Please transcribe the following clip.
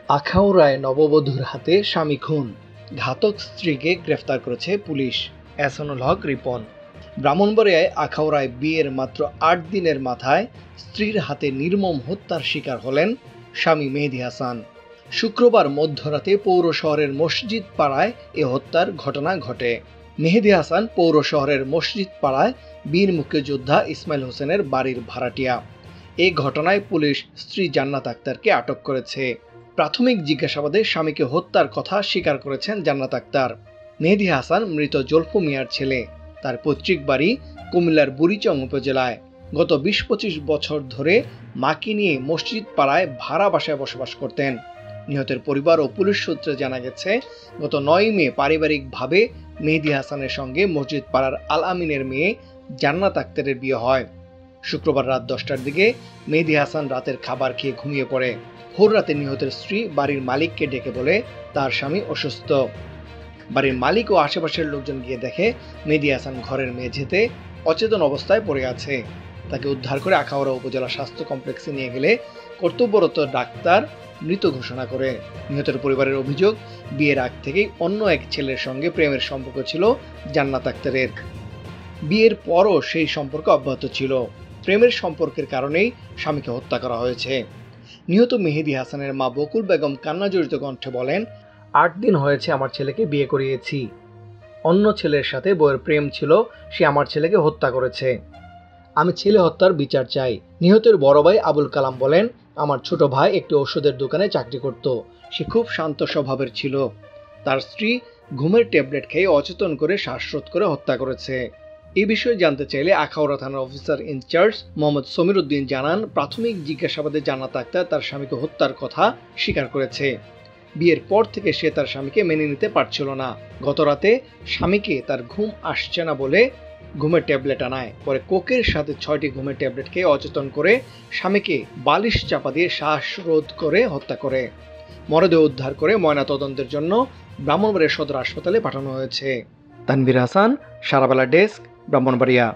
আখাউড়ায় নববধূর হাতে স্বামী খুন, ঘাতক স্ত্রীকে গ্রেফতার করেছে পুলিশ। এহসানুল হক রিপন। ব্রাহ্মণবাড়িয়ায় আখাউড়ায় বিয়ের মাত্র ৮ দিনের মাথায় স্ত্রীর হাতে নির্মম হত্যার শিকার হলেন স্বামী মেহেদী হাসান। শুক্রবার মধ্যরাতে পৌর শহরের মসজিদ পাড়ায় এ হত্যার ঘটনা ঘটে। মেহেদী হাসান পৌর শহরের মসজিদ পাড়ায় বীর মুক্তিযোদ্ধা ইসমাইল হোসেনের বাড়ির ভাড়াটিয়া। এ ঘটনায় পুলিশ স্ত্রী জান্নাত আক্তারকে আটক করেছে। প্রাথমিক জিজ্ঞাসাবাদে স্বামীকে হত্যার কথা স্বীকার করেছেন জান্নাত আক্তার। মেহেদী হাসান মৃত জলফু মিয়ার ছেলে। তার পৈতৃক বাড়ি কুমিল্লার বুড়িচং উপজেলায়। গত ২০-২৫ বছর ধরে মাকে নিয়ে মসজিদ পাড়ায় ভাড়া বাসায় বসবাস করতেন। নিহতের পরিবার ও পুলিশ সূত্রে জানা গেছে, গত ৯ মে পারিবারিকভাবে মেহেদী হাসানের সঙ্গে মসজিদ পাড়ার আল আমিনের মেয়ে জান্নাত আক্তারের বিয়ে হয়। শুক্রবার রাত ১০টার দিকে মেহেদী হাসান রাতের খাবার খেয়ে ঘুমিয়ে পড়ে। ভোর রাতে নিহতের স্ত্রী বাড়ির মালিককে ডেকে বলে তার স্বামী অসুস্থ। বাড়ির মালিক ও আশেপাশের লোকজন গিয়ে দেখে মেহেদী হাসান ঘরের মেঝেতে অচেতন অবস্থায় পড়ে আছে। তাকে উদ্ধার করে আখাউড়া উপজেলা স্বাস্থ্য কমপ্লেক্সে নিয়ে গেলে কর্তব্যরত ডাক্তার মৃত ঘোষণা করে। নিহতের পরিবারের অভিযোগ, বিয়ের আগ থেকেই অন্য এক ছেলের সঙ্গে প্রেমের সম্পর্ক ছিল জান্নাত আক্তারের। বিয়ের পরও সেই সম্পর্ক অব্যাহত ছিল। প্রেমের সম্পর্কের কারণেই স্বামীকে হত্যা করা হয়েছে। নিহত মেহেদী হাসানের মা বকুল বেগম কান্নাজড়িত কণ্ঠে বলেন, ৮ দিন হয়েছে আমার ছেলেকে বিয়ে করিয়েছি। অন্য ছেলের সাথে বউয়ের প্রেম ছিল, সে আমার ছেলেকে হত্যা করেছে। আমি ছেলে হত্যার বিচার চাই। নিহতের বড় ভাই আবুল কালাম বলেন, আমার ছোট ভাই একটি ওষুধের দোকানে চাকরি করত। সে খুব শান্ত স্বভাবের ছিল। তার স্ত্রী ঘুমের ট্যাবলেট খেয়ে অচেতন করে শ্বাসরোধ করে হত্যা করেছে। এই বিষয়ে জানতে চাইলে আখাউড়া থানার অফিসার ইনচার্জ মোহাম্মদ সমীর উদ্দিন জানান, প্রাথমিক জিজ্ঞাসাবাদে জান্নাত আক্তার তার স্বামীকে হত্যার কথা স্বীকার করেছে। বিয়ের পর থেকে সে তার স্বামীকে মেনে নিতে পারছিল না। গত রাতে স্বামীকে তার ঘুম আসছে না বলে ঘুমের ট্যাবলেট আনায়। পরে কোকের সাথে ৬টি ঘুমের ট্যাবলেট খেয়ে অচেতন করে স্বামীকে বালিশ চাপা দিয়ে শ্বাসরোধ করে হত্যা করে। মরদেহ উদ্ধার করে ময়নাতদন্তের জন্য ব্রাহ্মণবাড়িয়া সদর হাসপাতালে পাঠানো হয়েছে। তানভীর হাসান, সারাবেলা ডেস্ক, ব্রাহ্মণবাড়িয়া।